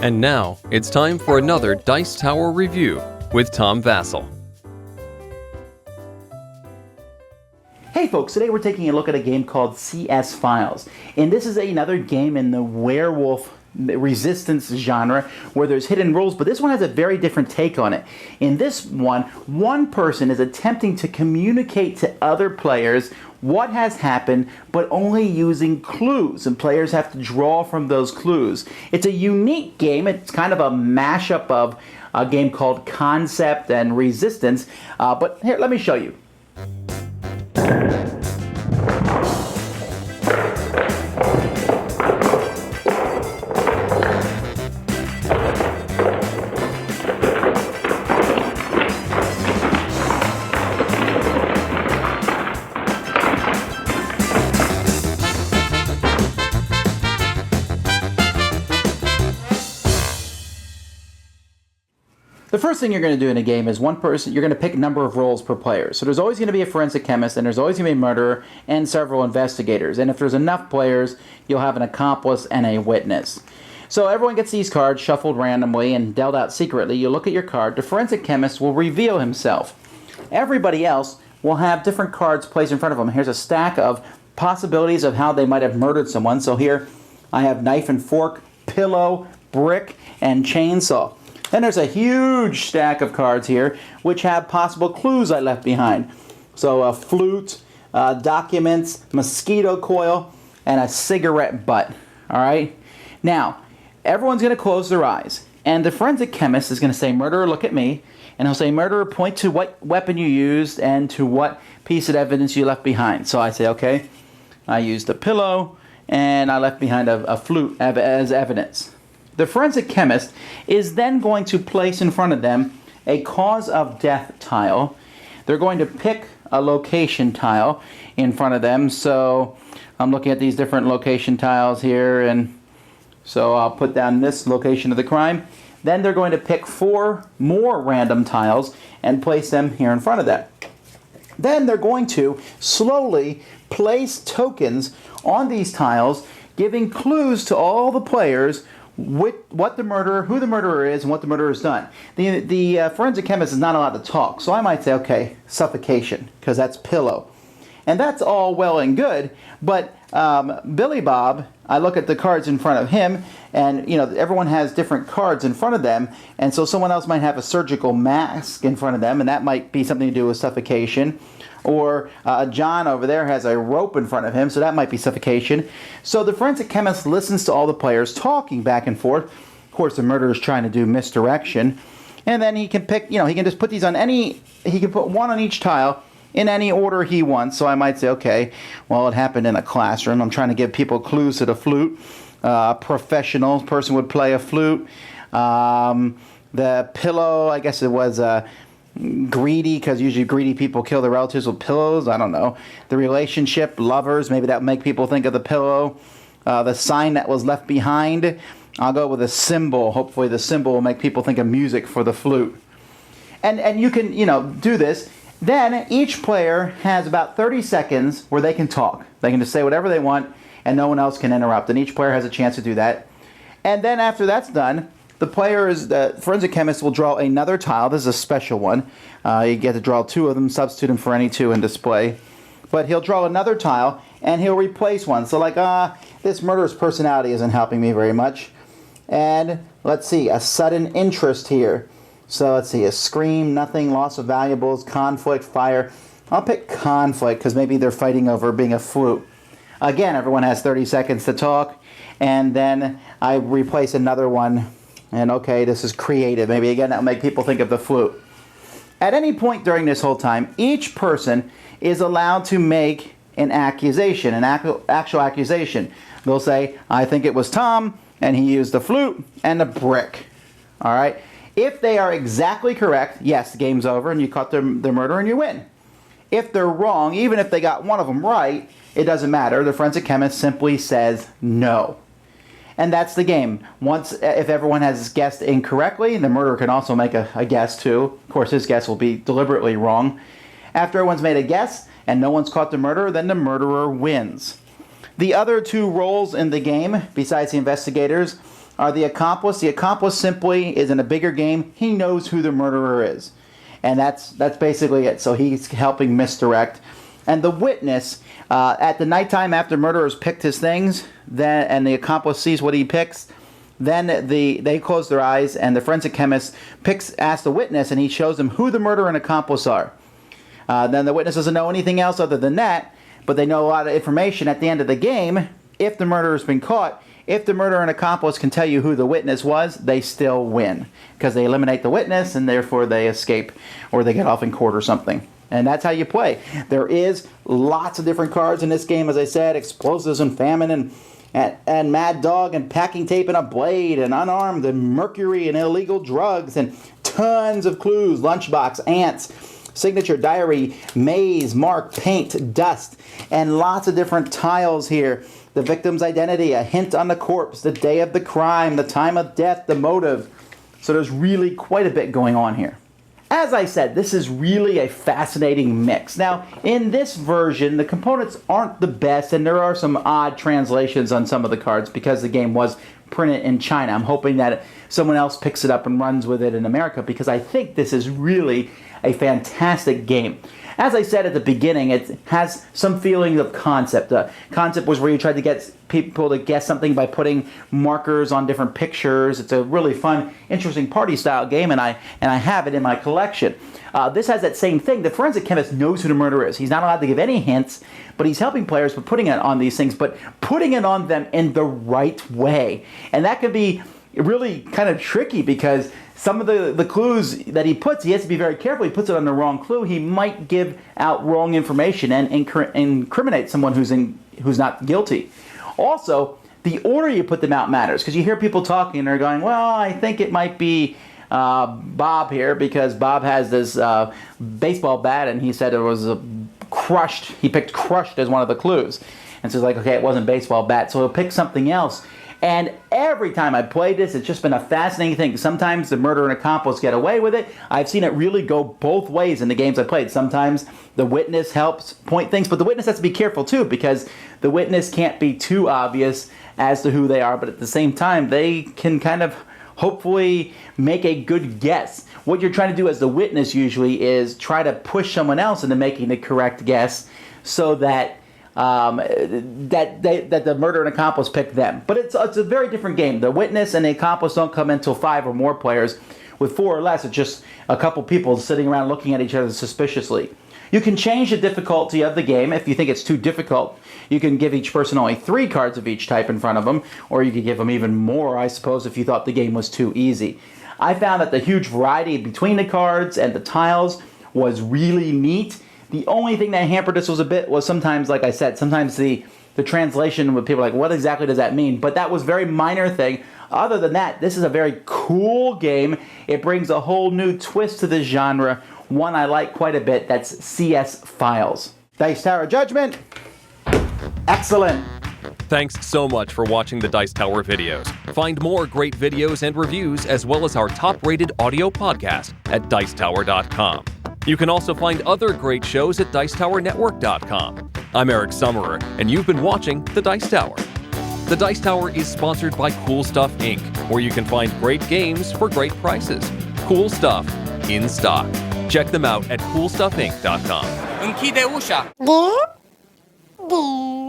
And now, it's time for another Dice Tower review with Tom Vasel. Hey folks, today we're taking a look at a game called CS Files. And this is another game in the werewolf resistance genre where there's hidden rules, but this one has a very different take on it. In this one person is attempting to communicate to other players what has happened, but only using clues, and players have to draw from those clues. It's a unique game. It's kind of a mashup of a game called Concept and Resistance, but here, let me show you. The first thing you're going to do in a game is one person, you're going to pick a number of roles per player. So there's always going to be a forensic chemist, and there's always going to be a murderer, and several investigators. And if there's enough players, you'll have an accomplice and a witness. So everyone gets these cards shuffled randomly and dealt out secretly. You look at your card. The forensic chemist will reveal himself. Everybody else will have different cards placed in front of them. Here's a stack of possibilities of how they might have murdered someone. So here I have knife and fork, pillow, brick, and chainsaw. Then there's a huge stack of cards here which have possible clues I left behind. So a flute, documents, mosquito coil, and a cigarette butt. Alright? Now, everyone's going to close their eyes. And the forensic chemist is going to say, "Murderer, look at me." And he'll say, "Murderer, point to what weapon you used and to what piece of evidence you left behind." So I say, okay, I used a pillow and I left behind a flute as evidence. The forensic chemist is then going to place in front of them a cause of death tile. They're going to pick a location tile in front of them. So I'm looking at these different location tiles here, and so I'll put down this location of the crime. Then they're going to pick 4 more random tiles and place them here in front of that. Then they're going to slowly place tokens on these tiles, giving clues to all the players who the murderer is, and what the murderer has done. The forensic chemist is not allowed to talk, so I might say, okay, suffocation, because that's pillow. And that's all well and good, but Billy Bob, I look at the cards in front of him, and everyone has different cards in front of them, and so someone else might have a surgical mask in front of them, and that might be something to do with suffocation. Or John over there has a rope in front of him, so that might be suffocation. So the forensic chemist listens to all the players talking back and forth. Of course, the murderer is trying to do misdirection. And then he can pick, he can just put these on he can put one on each tile in any order he wants. So I might say, okay, well, it happened in a classroom. I'm trying to give people clues to the flute. A professional person would play a flute. The pillow, I guess it was greedy, because usually greedy people kill their relatives with pillows. I don't know. The relationship, lovers, maybe that would make people think of the pillow. The sign that was left behind, I'll go with a symbol. Hopefully the symbol will make people think of music for the flute. And you can, do this. Then each player has about 30 seconds where they can talk. They can just say whatever they want, and no one else can interrupt. And each player has a chance to do that. And then after that's done, the forensic chemist will draw another tile. This is a special one. You get to draw 2 of them, substitute them for any 2 in display. But he'll draw another tile, and he'll replace one. So like, this murderer's personality isn't helping me very much. And let's see, a sudden interest here. So let's see, a scream, nothing, loss of valuables, conflict, fire. I'll pick conflict, because maybe they're fighting over being a flute. Again, everyone has 30 seconds to talk. And then I replace another one. And okay, this is creative. Maybe again that'll make people think of the flute. At any point during this whole time, each person is allowed to make an accusation, an actual accusation. They'll say, "I think it was Tom, and he used the flute and a brick." All right. If they are exactly correct, yes, the game's over, and you caught the murderer and you win. If they're wrong, even if they got one of them right, it doesn't matter. The forensic chemist simply says no. And that's the game. If everyone has guessed incorrectly, the murderer can also make a guess too. Of course, his guess will be deliberately wrong. After everyone's made a guess and no one's caught the murderer, then the murderer wins. The other 2 roles in the game, besides the investigators, are the accomplice. The accomplice simply is in a bigger game. He knows who the murderer is. And that's basically it. So he's helping misdirect. And the witness, at the nighttime after murderers picked his things, and the accomplice sees what he picks, then they close their eyes, and the forensic chemist asks the witness, and he shows them who the murderer and accomplice are. Then the witness doesn't know anything else other than that, but they know a lot of information at the end of the game. If the murderer's been caught, if the murderer and accomplice can tell you who the witness was, they still win, because they eliminate the witness, and therefore they escape, or they get off in court or something. And that's how you play. There is lots of different cards in this game, as I said, explosives and famine and mad dog and packing tape and a blade and unarmed and mercury and illegal drugs and tons of clues, lunchbox, ants, signature, diary, maze, mark, paint, dust, and lots of different tiles here. The victim's identity, a hint on the corpse, the day of the crime, the time of death, the motive. So there's really quite a bit going on here. As I said, this is really a fascinating mix. Now, in this version, the components aren't the best, and there are some odd translations on some of the cards because the game was printed in China. I'm hoping that someone else picks it up and runs with it in America, because I think this is really a fantastic game. As I said at the beginning, it has some feeling of concept. Concept was where you tried to get people to guess something by putting markers on different pictures. It's a really fun, interesting party-style game, and I have it in my collection. This has that same thing. The forensic chemist knows who the murderer is. He's not allowed to give any hints, but he's helping players with putting it on these things, but putting it on them in the right way. And that can be really kind of tricky, because some of the clues that he puts, he has to be very careful. He puts it on the wrong clue. He might give out wrong information and incriminate someone who's not guilty. Also, the order you put them out matters, because you hear people talking and they're going, well, I think it might be Bob here, because Bob has this baseball bat, and he said it was crushed. He picked crushed as one of the clues. And so it's like, okay, it wasn't baseball bat, so he'll pick something else. And every time I played this, it's just been a fascinating thing. Sometimes the murderer and accomplice get away with it. I've seen it really go both ways in the games I played. Sometimes the witness helps point things, but the witness has to be careful too, because the witness can't be too obvious as to who they are, but at the same time, they can kind of hopefully make a good guess. What you're trying to do as the witness usually is try to push someone else into making the correct guess, so that that the murderer and accomplice pick them. But it's a very different game. The witness and the accomplice don't come until 5 or more players. With 4 or less, it's just a couple people sitting around looking at each other suspiciously. You can change the difficulty of the game. If you think it's too difficult, you can give each person only 3 cards of each type in front of them, or you could give them even more, I suppose, if you thought the game was too easy. I found that the huge variety between the cards and the tiles was really neat. The only thing that hampered this a bit was sometimes, like I said, sometimes the translation with people like, what exactly does that mean? But that was a very minor thing. Other than that, this is a very cool game. It brings a whole new twist to this genre, one I like quite a bit. That's CS Files. Dice Tower Judgment. Excellent. Thanks so much for watching the Dice Tower videos. Find more great videos and reviews, as well as our top-rated audio podcast at Dicetower.com. You can also find other great shows at Dicetowernetwork.com. I'm Eric Summerer, and you've been watching The Dice Tower. The Dice Tower is sponsored by Cool Stuff Inc., where you can find great games for great prices. Cool stuff in stock. Check them out at CoolStuffInc.com. Închide ușa! De?